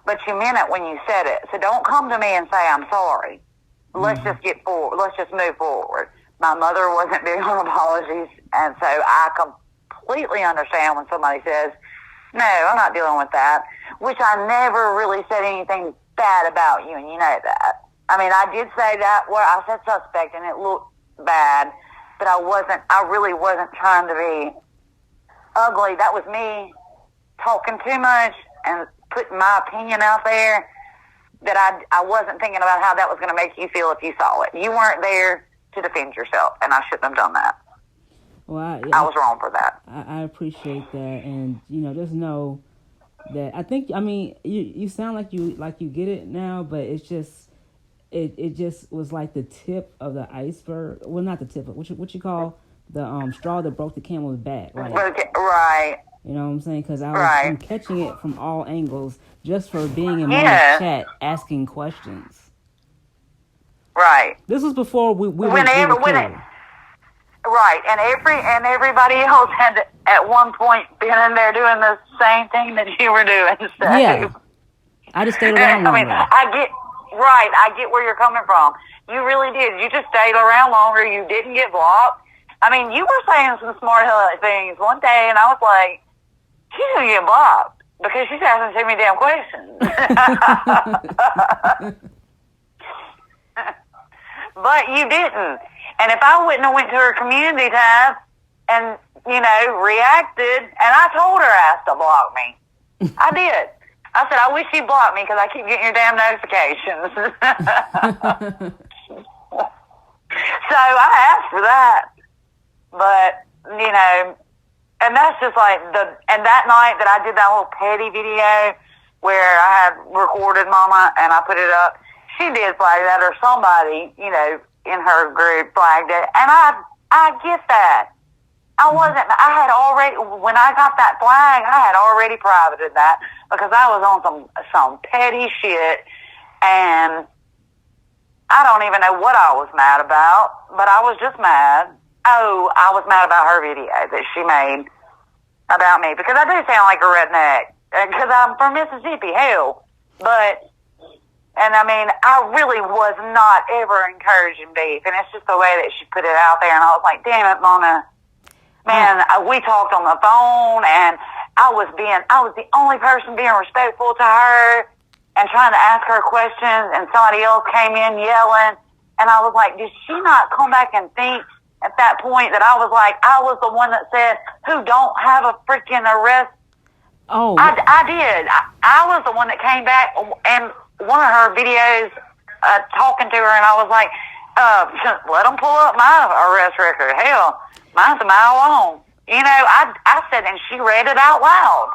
But you meant it when you said it. So don't come to me and say, I'm sorry. Let's just get forward. Let's just move forward. My mother wasn't big on apologies, and so I completely understand when somebody says, no, I'm not dealing with that, which I never really said anything bad about you, and you know that. I mean, I did say that where I said suspect, and it looked bad, but I really wasn't trying to be ugly. That was me talking too much and putting my opinion out there that I wasn't thinking about how that was going to make you feel if you saw it. You weren't there to defend yourself, and I shouldn't have done that. Well, I was wrong for that. I appreciate that, and just know that I mean, you sound like you get it now, but it's it just was like the tip of the iceberg. Well, not the tip, but what you call the straw that broke the camel's back. Like, Right. you know what I'm saying? Because Right. I'm catching it from all angles just for being in Yeah. Mona's chat asking questions. Right. This was before we were cool. Right, and everybody else had at one point been in there doing the same thing that you were doing. So. Yeah, I just stayed around longer. I get where you're coming from. You really did. You just stayed around longer. You didn't get blocked. I mean, you were saying some smart things one day, and I was like, she's gonna get blocked because she's asking too many damn questions. But you didn't. And if I wouldn't have went to her community tab and, reacted, and I told her ass to block me. I did. I said, I wish you blocked me because I keep getting your damn notifications. So I asked for that. But, and that's just like and that night that I did that little petty video where I had recorded Mama and I put it up, she did flag that, or somebody, in her group flagged it. And I get that. When I got that flag, I had already privated that because I was on some petty shit, and I don't even know what I was mad about, but I was just mad. Oh, I was mad about her video that she made about me because I do sound like a redneck because I'm from Mississippi, hell. And I mean, I really was not ever encouraging beef, and it's just the way that she put it out there, and I was like, damn it, Mona. Man, we talked on the phone, and I was the only person being respectful to her and trying to ask her questions, and somebody else came in yelling, and I was like, did she not come back and think at that point that I was the one that said, who don't have a freaking arrest? Oh. I did. I was the one that came back, and one of her videos talking to her, and I was like, let them pull up my arrest record. Hell, mine's a mile long. I said, and she read it out loud.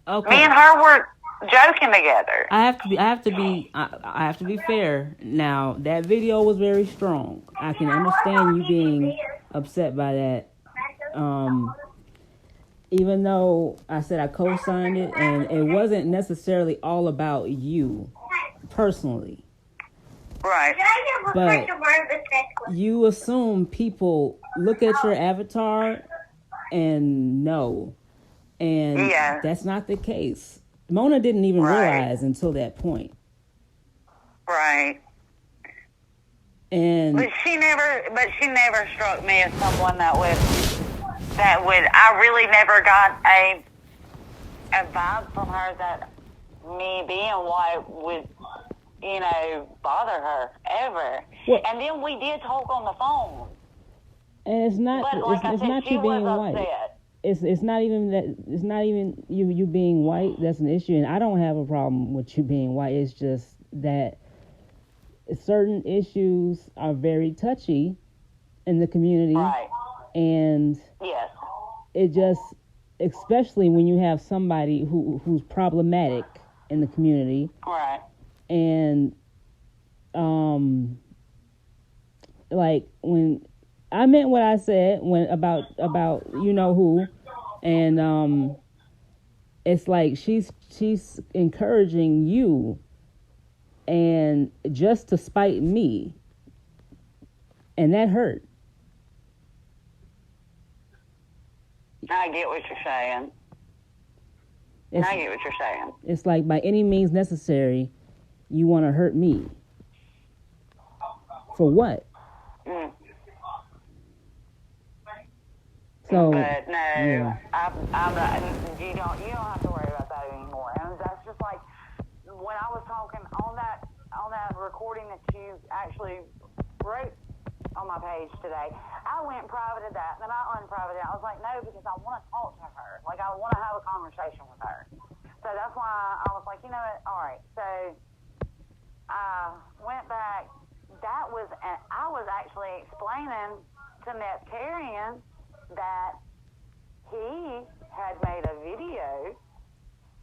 Okay. Me and her were joking together. I have to be fair. Now, that video was very strong. I can understand you being upset by that. Even though I said I co-signed it, and it wasn't necessarily all about you personally. Right. But you assume people look at your avatar and know. And that's not the case. Mona didn't even realize until that point. Right. But she never struck me as someone that would I really never got a vibe from her that me being white would, bother her ever. Well, and then we did talk on the phone. And it's not. But like it's not you being white. It's not even that. It's not even you being white. That's an issue, and I don't have a problem with you being white. It's just that certain issues are very touchy in the community, right? And yes, it just, especially when you have somebody who's problematic in the community, right? And like when I meant what I said about you know who, and it's like she's encouraging you, and just to spite me, and that hurt. I get what you're saying. I get what you're saying. It's like by any means necessary, you want to hurt me. For what? Mm. So, but no, yeah. I'm not, you don't have to worry about that anymore. And that's just like when I was talking on that recording that you actually wrote on my page today. I went and privated that, and then I unprivated it. I was like, no, because I want to talk to her. Like, I want to have a conversation with her. So that's why I was like, you know what? All right. So I went back. I was actually explaining to Neptarian that he had made a video,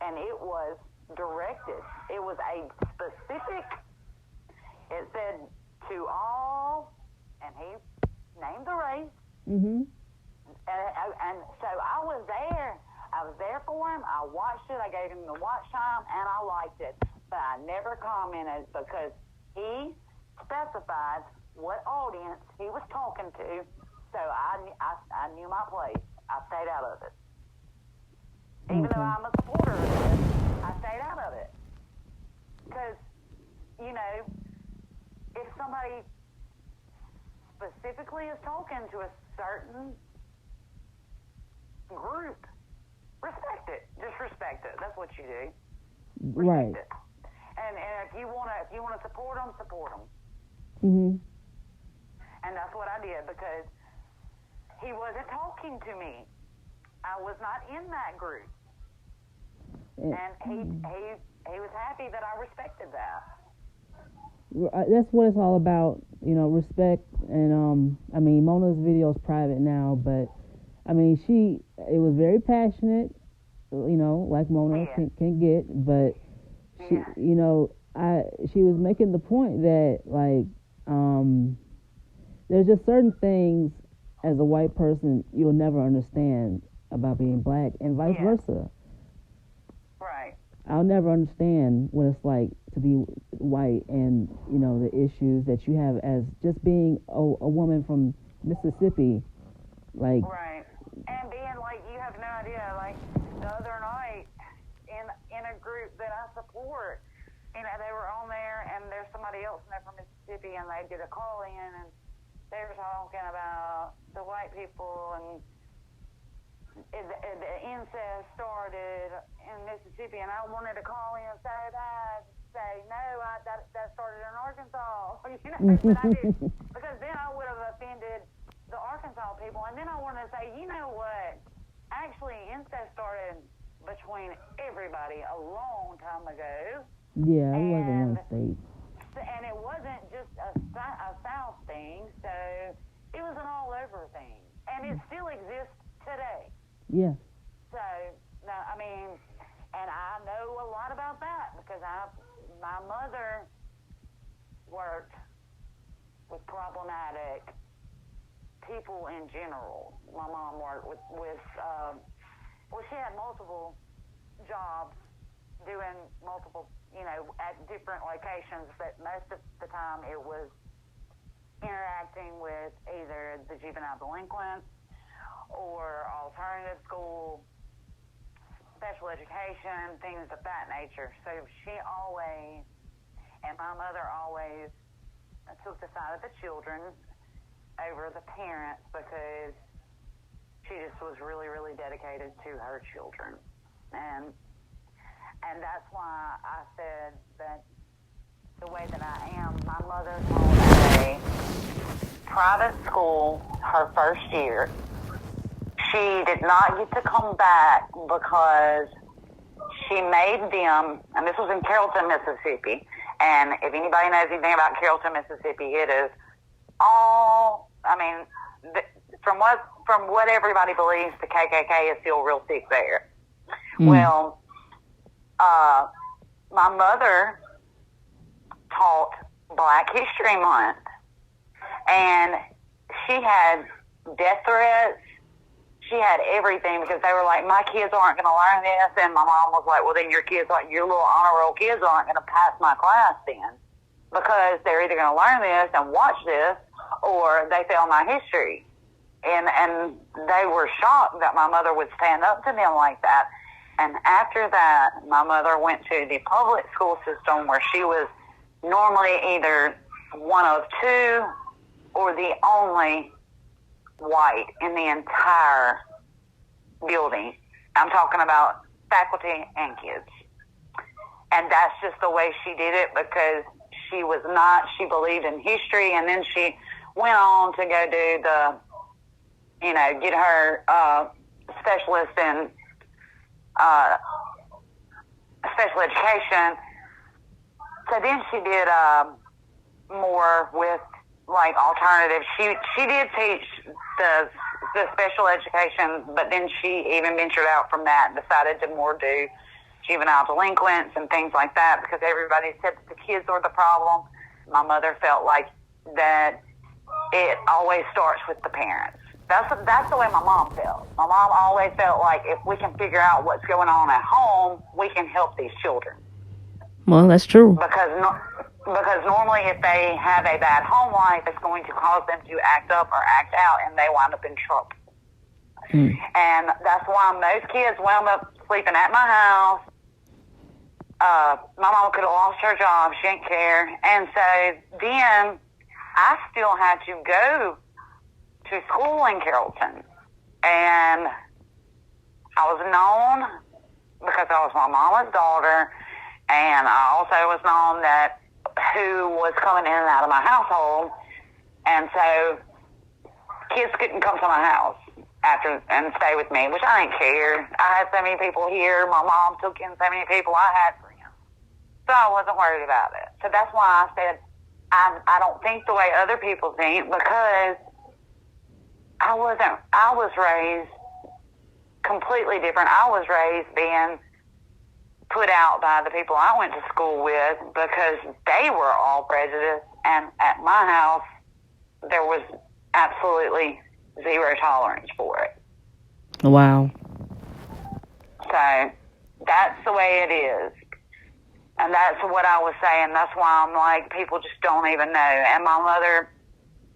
and it was directed. It was a specific it said to all, and he named the race. Mm-hmm. And so I was there. I was there for him. I watched it. I gave him the watch time, and I liked it. But I never commented because he specified what audience he was talking to. So I knew my place. I stayed out of it. Even though I'm a supporter of this, I stayed out of it. Because, you know, if somebody specifically is talking to a certain group, respect it. Just respect it. That's what you do. Right. It. And if you wanna support them, support them. Mhm. And that's what I did because he wasn't talking to me. I was not in that group, and he was happy that I respected that. That's what it's all about, you know, respect. And I mean, Mona's video is private now, but I mean, it was very passionate, you know, like Mona can get, but she, you know, she was making the point that like, there's just certain things as a white person you'll never understand about being black, and vice versa. Right. I'll never understand what it's like to be white, and you know the issues that you have as just being a woman from Mississippi, like. Right. And being like, you have no idea. Like the other night, in a group that I support, you know, they were on there, and there's somebody else in there from Mississippi, and they did a call in, and they were talking about the white people, and the incest started in Mississippi, and I wanted to call in so bad, say no, that started in Arkansas, you know, but I didn't, because then I would have offended the Arkansas people, and then I wanted to say, you know what, actually incest started between everybody a long time ago. Yeah, it wasn't one state. And it wasn't just a South thing, so it was an all-over thing. And it still exists today. Yeah. So, no, I mean, and I know a lot about that because my mother worked with problematic people in general. My mom worked with she had multiple jobs doing multiple, you know, at different locations, but most of the time it was interacting with either the juvenile delinquents or alternative school, special education, things of that nature. So she always, and my mother always, took the side of the children over the parents because she just was really, really dedicated to her children. And that's why I said that the way that I am, my mother taught a private school her first year. She did not get to come back because she made them, and this was in Carrollton, Mississippi, and if anybody knows anything about Carrollton, Mississippi, it is all, I mean, from what everybody believes, the KKK is still real thick there. Well, my mother taught Black History Month, and she had death threats. She had everything because they were like, my kids aren't going to learn this, and my mom was like, well, then your little honor roll kids aren't going to pass my class then because they're either going to learn this and watch this or they fail my history. And they were shocked that my mother would stand up to them like that. And after that, my mother went to the public school system where she was normally either one of two or the only white in the entire building. I'm talking about faculty and kids. And that's just the way she did it because she believed in history, and then she went on to go do get her specialist in special education. So then she did more with like alternatives. She did teach the special education, but then she even ventured out from that and decided to more do juvenile delinquents and things like that because everybody said that the kids were the problem. my mother felt like that it always starts with the parents. That's the way my mom felt. My mom always felt like if we can figure out what's going on at home, we can help these children. Well, that's true. Because normally if they have a bad home life, it's going to cause them to act up or act out, and they wind up in trouble. And that's why most kids wound up sleeping at my house. My mom could have lost her job. She didn't care. And so then I still had to go to school in Carrollton. And I was known because I was my mama's daughter. And I also was known that who was coming in and out of my household. And so kids couldn't come to my house after and stay with me, which I didn't care. I had so many people here. My mom took in so many people. I had friends. So I wasn't worried about it. So that's why I said I don't think the way other people think, because I was raised completely different. I was raised being put out by the people I went to school with because they were all prejudiced, and at my house there was absolutely zero tolerance for it. Wow. So that's the way it is. And that's what I was saying. That's why I'm like, people just don't even know. And my mother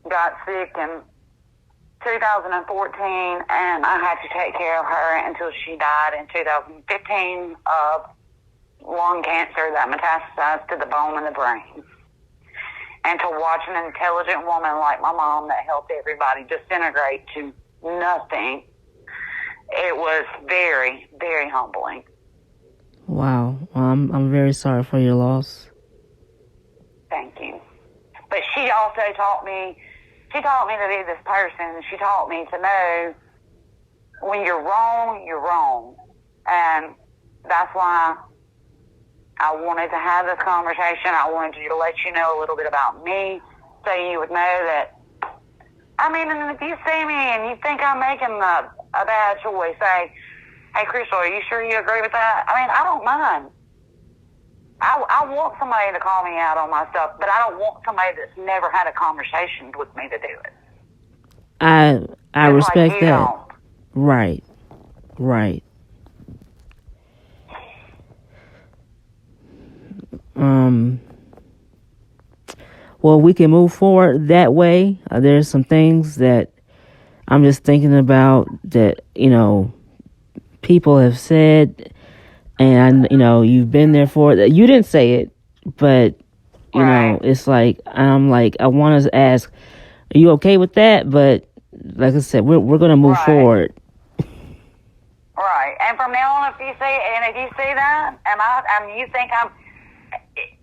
got sick in 2014, and I had to take care of her until she died in 2015 of lung cancer that metastasized to the bone and the brain. And to watch an intelligent woman like my mom that helped everybody disintegrate to nothing, it was very, very humbling. Wow. Well, I'm very sorry for your loss. Thank you. But she also taught me to be this person. She taught me to know when you're wrong, you're wrong. And that's why I wanted to have this conversation. I wanted to let you know a little bit about me so you would know that, I mean, and if you see me and you think I'm making a bad choice, say, hey, Crystal, are you sure you agree with that? I mean, I don't mind. I want somebody to call me out on my stuff, but I don't want somebody that's never had a conversation with me to do it. I respect like you that. Don't. Right. Right. Well, we can move forward that way. There's some things that I'm just thinking about that, people have said, and, you've been there for it. You didn't say it, but, it's like, I'm like, I want to ask, are you okay with that? But like I said, we're going to move forward. Right. And from now on, if you see that, and you think I'm,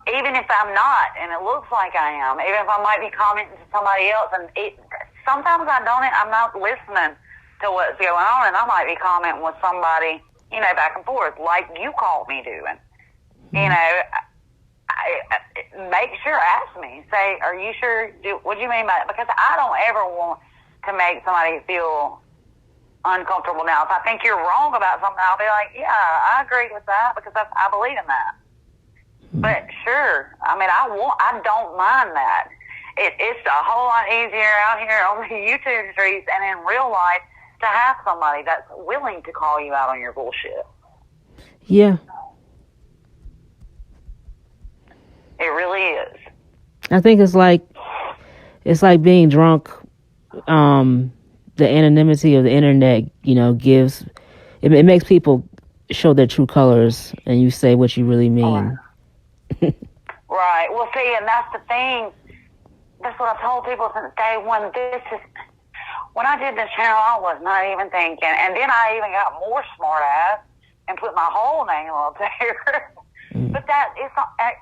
even if I'm not, and it looks like I am, even if I might be commenting to somebody else, and sometimes I'm not listening to what's going on, and I might be commenting with somebody, back and forth, like you called me doing. Make sure, ask me, say, are you sure, what do you mean by that? Because I don't ever want to make somebody feel uncomfortable. Now, if I think you're wrong about something, I'll be like, yeah, I agree with that, because I believe in that. But sure, I mean, I don't mind that. It's a whole lot easier out here on the YouTube streets and in real life to have somebody that's willing to call you out on your bullshit. Yeah. It really is. I think it's like being drunk. The anonymity of the internet, gives it makes people show their true colors, and you say what you really mean. Right. Well, see, and that's the thing. That's what I've told people since day one. When I did this channel, I was not even thinking. And then I even got more smart ass and put my whole name up there. But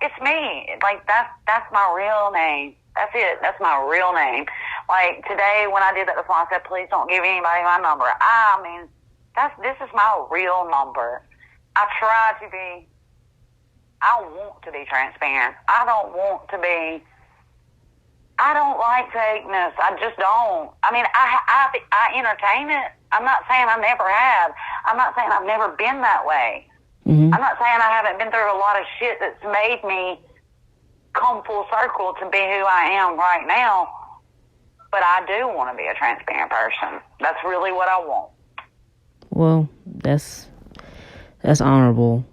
it's me. Like, that's my real name. That's it. That's my real name. Like, today when I did that, that's why I said, please don't give anybody my number. I mean, this is my real number. I want to be transparent. I don't like fakeness. I just don't. I mean, I entertain it. I'm not saying I never have. I'm not saying I've never been that way. Mm-hmm. I'm not saying I haven't been through a lot of shit that's made me come full circle to be who I am right now. But I do want to be a transparent person. That's really what I want. Well, that's honorable.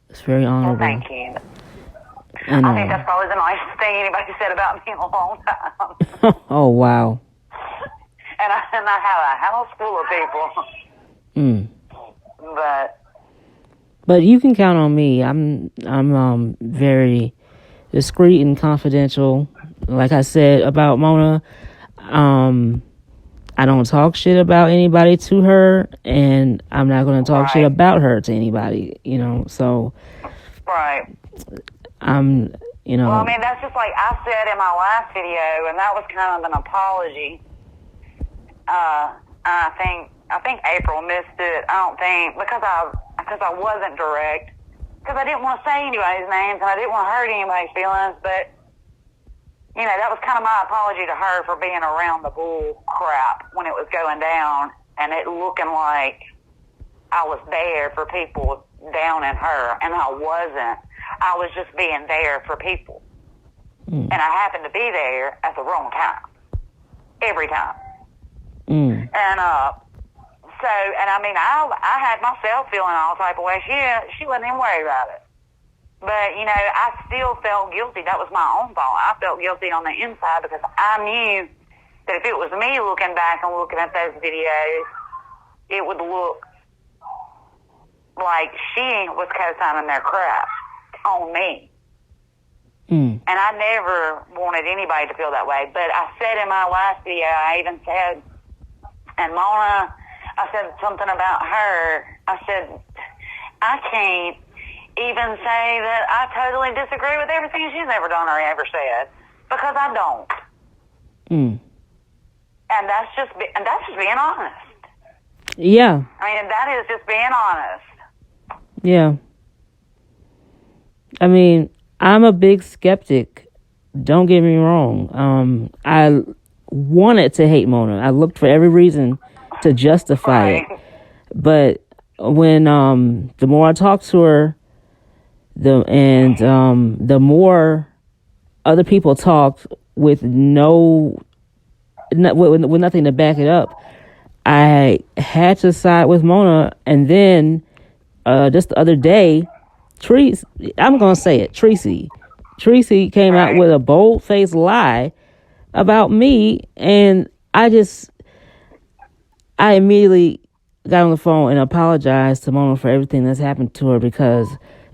It's very honorable. Well, thank you. And, I think that's probably the nicest thing anybody said about me in a long time. Oh, wow. And I have a house full of people. But you can count on me. I'm very discreet and confidential. Like I said about Mona, I don't talk shit about anybody to her, and I'm not going to talk shit about her to anybody, so. Right. Well, I mean, that's just like I said in my last video, and that was kind of an apology. I think April missed it. I don't think, because I wasn't direct, because I didn't want to say anybody's names, and I didn't want to hurt anybody's feelings, but, that was kind of my apology to her for being around the bull crap when it was going down, and it looking like I was there for people down in her, and I wasn't. I was just being there for people. And I happened to be there at the wrong time. Every time. And, I mean, I had myself feeling all type of ways. She wasn't even worried about it. But, I still felt guilty. That was my own fault. I felt guilty on the inside because I knew that if it was me looking back and looking at those videos, it would look like she was co-signing their crap on me. And I never wanted anybody to feel that way. But I said in my last video, I even said, and Mona, I said something about her. I said, I can't even say that I totally disagree with everything she's ever done or ever said, because I don't. And that's just being honest. Yeah. I mean, that is just being honest. Yeah. I mean, I'm a big skeptic. Don't get me wrong. I wanted to hate Mona. I looked for every reason to justify it. But when the more I talked to her, the more other people talked with with nothing to back it up, I had to side with Mona. And then just the other day, Tracy came out with a bold-faced lie about me, and I immediately got on the phone and apologized to Mona for everything that's happened to her,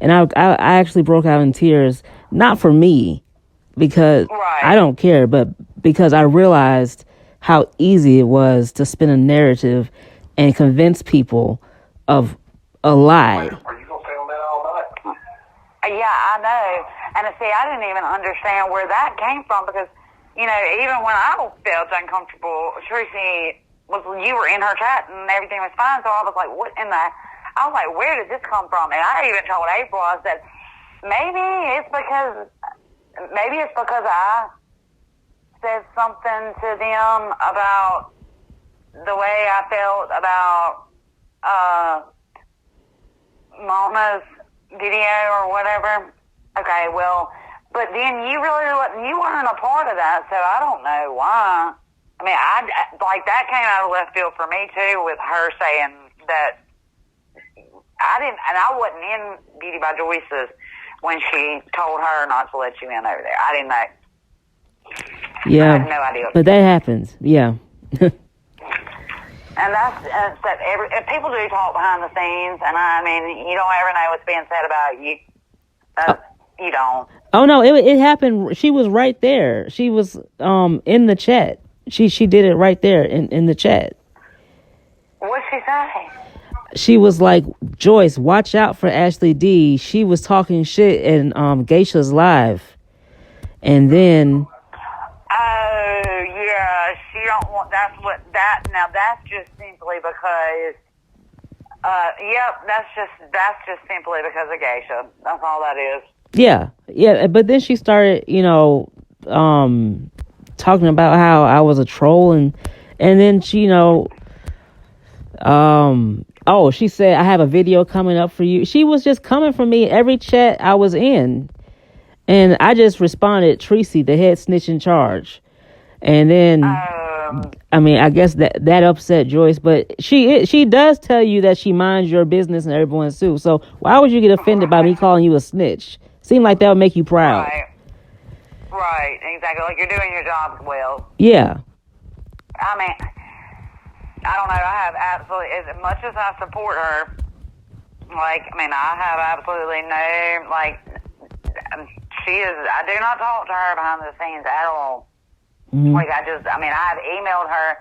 and I actually broke out in tears, not for me, because I don't care, but because I realized how easy it was to spin a narrative and convince people of a lie. Yeah, I know. And see, I didn't even understand where that came from because, even when I felt uncomfortable, Tracy you were in her chat and everything was fine. So I was like, I was like, where did this come from? And I even told April, I said, maybe it's because I said something to them about the way I felt about, Mama's video or whatever. Okay, well, but then you weren't a part of that, so I don't know why. I mean, that came out of left field for me too, with her saying that I wasn't in Beauty by Joyce's when she told her not to let you in over there. I didn't know. Yeah, I had no idea. But that happens. Yeah. And that's if people do talk behind the scenes, and I mean, you don't ever know what's being said about you. You don't. Oh no, it happened. She was right there. She was in the chat. She did it right there in the chat. What'd she say? She was like, Joyce, watch out for Ashley D. She was talking shit in Geisha's live, and then. Oh yeah, she don't want. That's just simply because. Yep, that's just simply because of Geisha. That's all that is. Yeah, but then she started, talking about how I was a troll, and then she, Oh, she said, I have a video coming up for you. She was just coming for me every chat I was in. And I just responded, Tracy, the head snitch in charge. And then, I mean, I guess that upset Joyce. But she does tell you that she minds your business and everyone's too. So why would you get offended by me calling you a snitch? Seemed like that would make you proud. Right, exactly. Like you're doing your job well. Yeah. I mean, I don't know. I have absolutely, as much as I support her, like, I mean, I have absolutely no, like, I do not talk to her behind the scenes at all. Mm-hmm. Like, I've emailed her,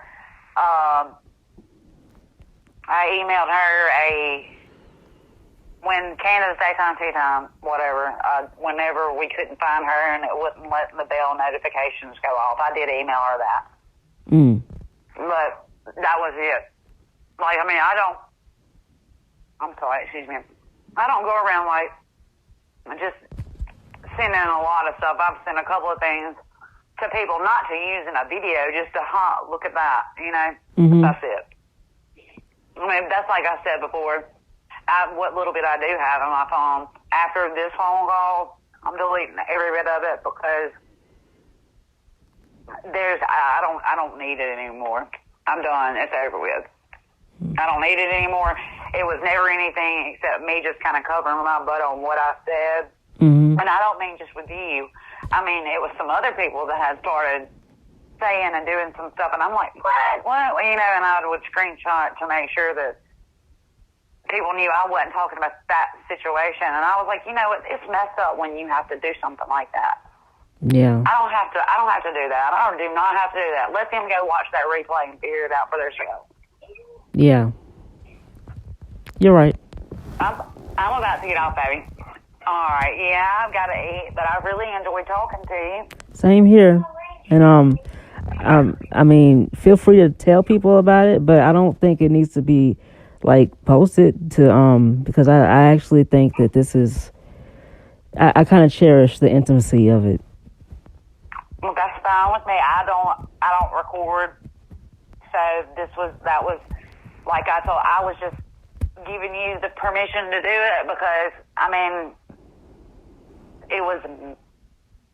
when Candace daytime, tea time, whatever, whenever we couldn't find her and it wouldn't let the bell notifications go off, I did email her that. Mm. But that was it. Like, I mean, I don't go around, like, just sending a lot of stuff. I've sent a couple of things to people, not to use in a video, just to, look at that, you know? Mm-hmm. That's it. I mean, that's like I said before, what little bit I do have on my phone, after this phone call, I'm deleting every bit of it because I don't need it anymore. I'm done. It's over with. I don't need it anymore. It was never anything except me just kind of covering my butt on what I said. Mm-hmm. And I don't mean just with you. I mean, it was some other people that had started saying and doing some stuff, and I'm like, what? You know, and I would screenshot to make sure that people knew I wasn't talking about that situation. And I was like, you know what? It's messed up when you have to do something like that. Yeah. I don't have to do that. I do not have to do that. Let them go watch that replay and figure it out for themselves. Yeah. You're right. I'm about to get off, baby. All right. Yeah, I've got to eat, but I really enjoyed talking to you. Same here. And I mean, feel free to tell people about it, but I don't think it needs to be like posted to because I actually think that this is I kind of cherish the intimacy of it. Well, that's fine with me. I don't record, so that was like I told. I was just giving you the permission to do it because I mean,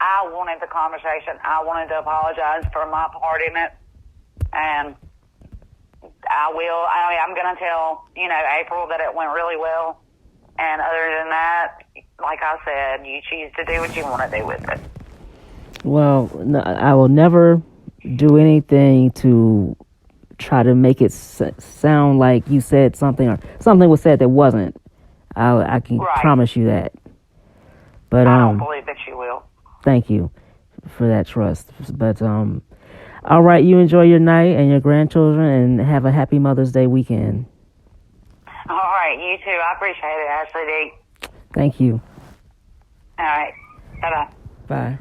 I wanted the conversation. I wanted to apologize for my part in it, and I will. I'm going to tell April that it went really well, and other than that, like I said, you choose to do what you want to do with it. Well, no, I will never do anything to try to make it sound like you said something or something was said that wasn't. I can promise you that. But I don't believe that you will. Thank you for that trust. But all right, you enjoy your night and your grandchildren, and have a happy Mother's Day weekend. All right, you too. I appreciate it, Ashley D. Thank you. All right. Bye-bye. Bye.